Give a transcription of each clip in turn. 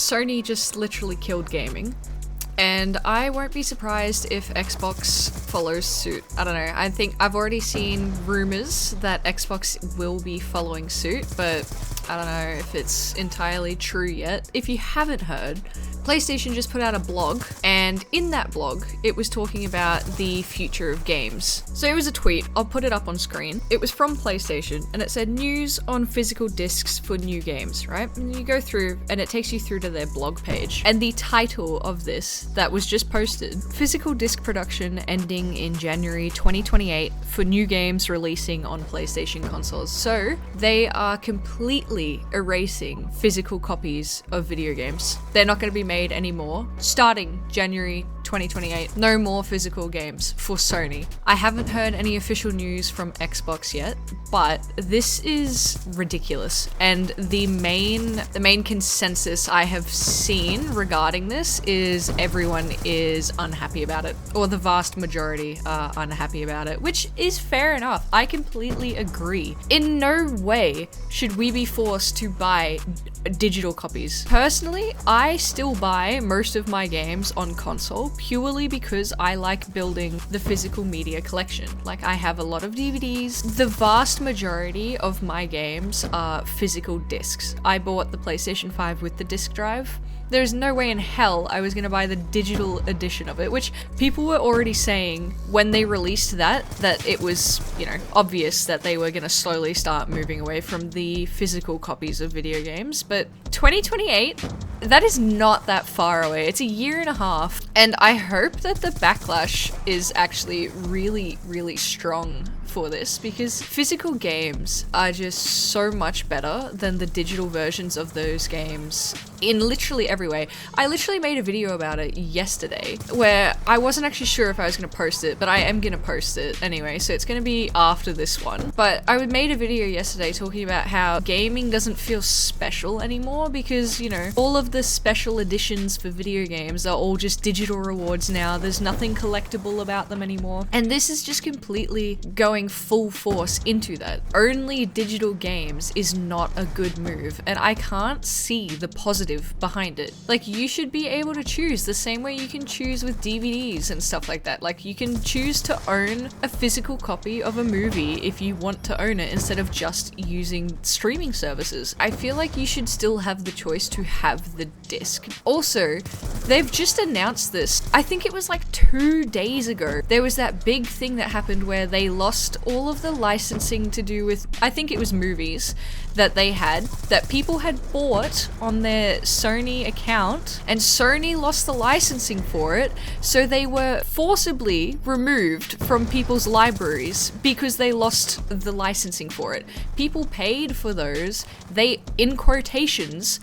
Sony just literally killed gaming. And I won't be surprised if Xbox follows suit. I don't know. I think I've already seen rumors that Xbox will be following suit, but I don't know if it's entirely true yet. If you haven't heard, PlayStation just put out a blog, and in that blog, it was talking about the future of games. So it was a tweet, I'll put it up on screen. It was from PlayStation, and it said news on physical discs for new games, right? And you go through, and it takes you through to their blog page. And the title of this that was just posted, physical disc production ending in January 2028 for new games releasing on PlayStation consoles. So they are completely erasing physical copies of video games. They're not going to be made anymore. Starting January 2028, no more physical games for Sony. I haven't heard any official news from Xbox yet, but this is ridiculous. And the main consensus I have seen regarding this is everyone is unhappy about it, or the vast majority are unhappy about it, which is fair enough. I completely agree. In no way should we be forced to buy digital copies. Personally, I still buy most of my games on console purely because I like building the physical media collection. Like, I have a lot of DVDs. The vast majority of my games are physical discs. I bought the PlayStation 5 with the disc drive. There's no way in hell I was gonna buy the digital edition of it, which people were already saying when they released that it was, you know, obvious that they were gonna slowly start moving away from the physical copies of video games. But 2028, that is not that far away. It's a year and a half, and I hope that the backlash is actually really, really strong for this, because physical games are just so much better than the digital versions of those games in literally every way. I literally made a video about it yesterday where I wasn't actually sure if I was going to post it, but I am going to post it anyway, so it's going to be after this one. But I made a video yesterday talking about how gaming doesn't feel special anymore because, you know, all of the special editions for video games are all just digital rewards now. There's nothing collectible about them anymore. And this is just completely going full force into that. Only digital games is not a good move, and I can't see the positive behind it. Like, you should be able to choose the same way you can choose with DVDs and stuff like that. Like, you can choose to own a physical copy of a movie if you want to own it instead of just using streaming services. I feel like you should still have the choice to have the disc. Also, they've just announced this. I think it was like 2 days ago. There was that big thing that happened where they lost all of the licensing to do with, I think it was movies that they had, that people had bought on their Sony account, and Sony lost the licensing for it, so they were forcibly removed from people's libraries because they lost the licensing for it. People paid for those, they, in quotations,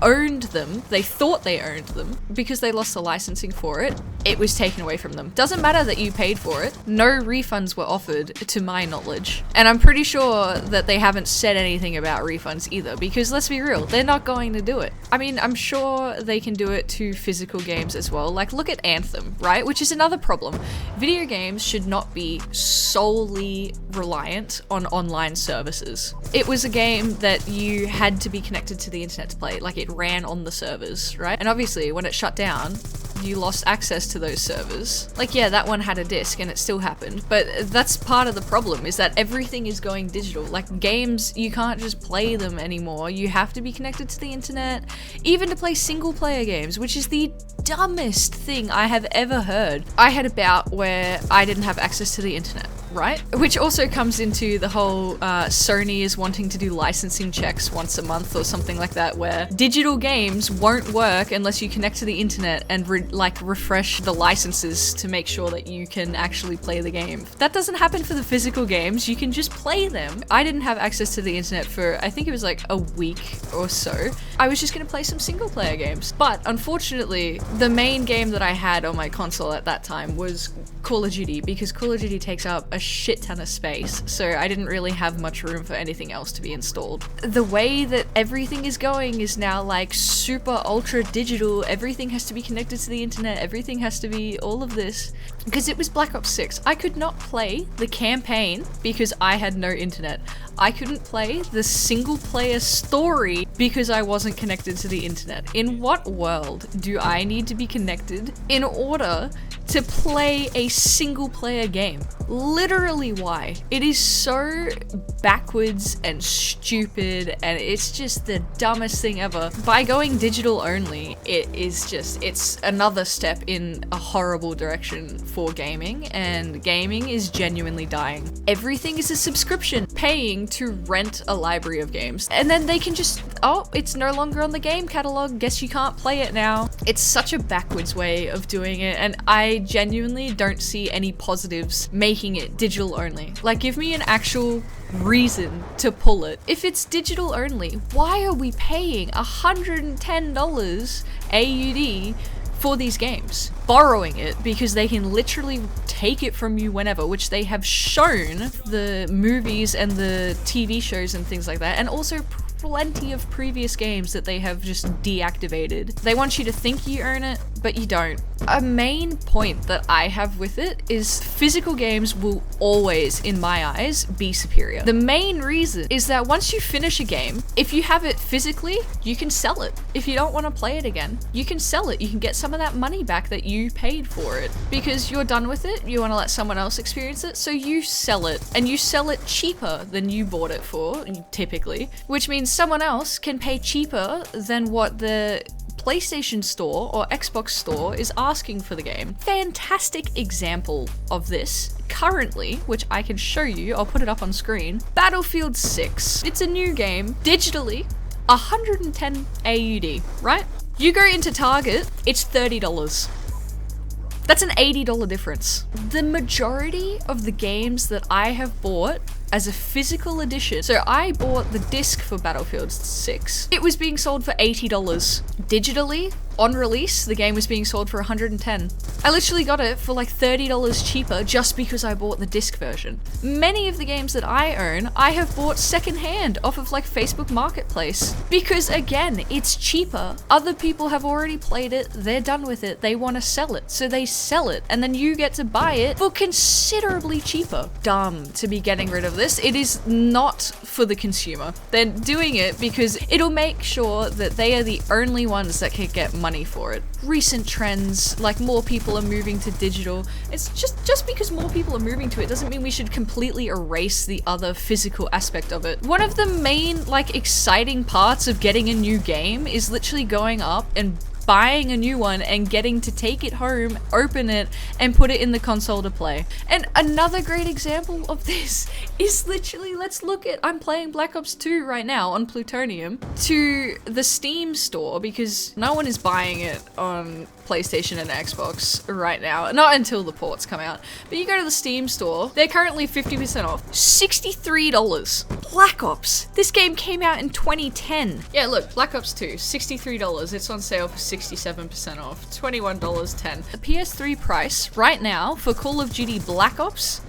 owned them, they thought they owned them, because they lost the licensing for it, it was taken away from them. Doesn't matter that you paid for it, no refunds were offered to my knowledge. And I'm pretty sure that they haven't said anything about refunds either, because let's be real, they're not going to do it. I mean, I'm sure they can do it to physical games as well. Like, look at Anthem, right? Which is another problem. Video games should not be solely reliant on online services. It was a game that you had to be connected to the internet to play. Like, it ran on the servers, right? And obviously, when it shut down, you lost access to those servers. Like, yeah, that one had a disc and it still happened, but that's part of the problem, is that everything is going digital. Like, games, you can't just play them anymore. You have to be connected to the internet, even to play single player games, which is the dumbest thing I have ever heard. I had a bout where I didn't have access to the internet, right? Which also comes into the whole Sony is wanting to do licensing checks once a month or something like that, where digital games won't work unless you connect to the internet and refresh the licenses to make sure that you can actually play the game. That doesn't happen for the physical games. You can just play them. I didn't have access to the internet for, I think it was like a week or so. I was just gonna play some single player games. But unfortunately, the main game that I had on my console at that time was Call of Duty, because Call of Duty takes up a shit ton of space, so I didn't really have much room for anything else to be installed. The way that everything is going is now like super ultra digital. Everything has to be connected to the internet, everything has to be all of this. Because it was Black Ops 6. I could not play the campaign because I had no internet. I couldn't play the single player story because I wasn't connected to the internet. In what world do I need to be connected in order to play a single player game? Literally why? It is so backwards and stupid, and it's just the dumbest thing ever. By going digital only, it's another step in a horrible direction for gaming, and gaming is genuinely dying. Everything is a subscription, paying to rent a library of games, and then they can just, oh, it's no longer on the game catalog, guess you can't play it now. It's such a backwards way of doing it, and I genuinely don't see any positives making it digital only. Like, give me an actual reason to pull it. If it's digital only, why are we paying $110 AUD for these games? Borrowing it because they can literally take it from you whenever, which they have shown the movies and the TV shows and things like that, and also plenty of previous games that they have just deactivated. They want you to think you own it, but you don't. A main point that I have with it is physical games will always, in my eyes, be superior. The main reason is that once you finish a game, if you have it physically, you can sell it. If you don't want to play it again, you can sell it. You can get some of that money back that you paid for it because you're done with it. You want to let someone else experience it, so you sell it, and you sell it cheaper than you bought it for, typically, which means someone else can pay cheaper than what the PlayStation Store or Xbox Store is asking for the game. Fantastic example of this currently, which I can show you, I'll put it up on screen. Battlefield 6. It's a new game, digitally, 110 AUD, right? You go into Target, it's $30. That's an $80 difference. The majority of the games that I have bought as a physical edition, so I bought the disc for Battlefield 6. It was being sold for $80. Digitally, on release, the game was being sold for 110. I literally got it for like $30 cheaper just because I bought the disc version. Many of the games that I own, I have bought secondhand off of like Facebook Marketplace because again, it's cheaper. Other people have already played it, they're done with it, they want to sell it, so they sell it, and then you get to buy it for considerably cheaper. Dumb to be getting rid of this. It is not for the consumer. They're doing it because it'll make sure that they are the only ones that can get money for it. Recent trends, like more people are moving to digital. It's just because more people are moving to it doesn't mean we should completely erase the other physical aspect of it. One of the main, like, exciting parts of getting a new game is literally going up and buying a new one and getting to take it home, open it, and put it in the console to play. And another great example of this is literally, let's look at, I'm playing Black Ops 2 right now on Plutonium, to the Steam store, because no one is buying it on PlayStation and Xbox right now, not until the ports come out. But you go to the Steam store, they're currently 50% off. $63. Black Ops. This game came out in 2010. Yeah, look, Black Ops 2, $63. It's on sale for 67% off, $21.10. The PS3 price right now for Call of Duty Black Ops,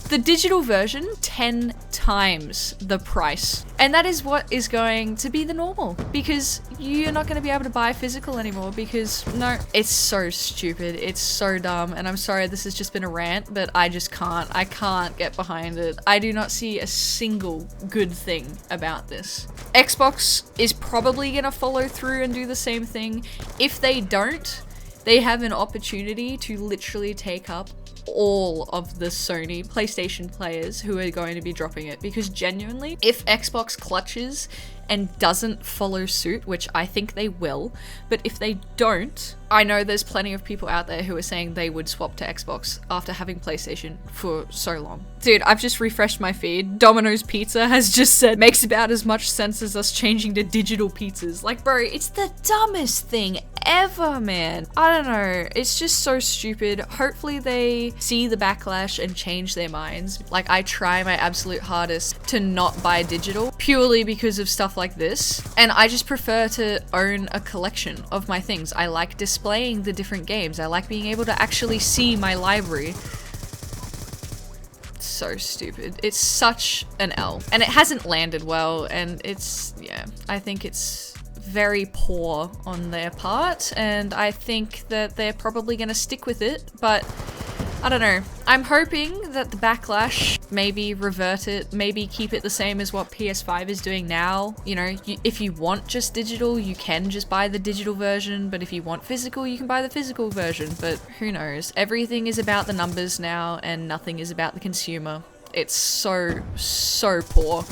the digital version, 10 times the price. And that is what is going to be the normal, because you're not going to be able to buy physical anymore because, no, it's so stupid. It's so dumb. And I'm sorry, this has just been a rant, but I just can't. I can't get behind it. I do not see a single good thing about this. Xbox is probably going to follow through and do the same thing. If they don't, they have an opportunity to literally take up all of the Sony PlayStation players who are going to be dropping it, because genuinely, if Xbox clutches and doesn't follow suit, which I think they will, but if they don't, I know there's plenty of people out there who are saying they would swap to Xbox after having PlayStation for so long. Dude, I've just refreshed my feed. Domino's Pizza has just said, makes about as much sense as us changing to digital pizzas. Like, bro, it's the dumbest thing ever, man. I don't know. It's just so stupid. Hopefully they see the backlash and change their minds. Like, I try my absolute hardest to not buy digital purely because of stuff like this. And I just prefer to own a collection of my things. I like displaying the different games. I like being able to actually see my library. So stupid. It's such an L. And it hasn't landed well, and it's, yeah, I think it's very poor on their part, and I think that they're probably gonna stick with it, but I don't know. I'm hoping that the backlash maybe revert it, maybe keep it the same as what PS5 is doing now. You know, if you want just digital, you can just buy the digital version, but if you want physical, you can buy the physical version. But who knows? Everything is about the numbers now, and nothing is about the consumer. It's so poor.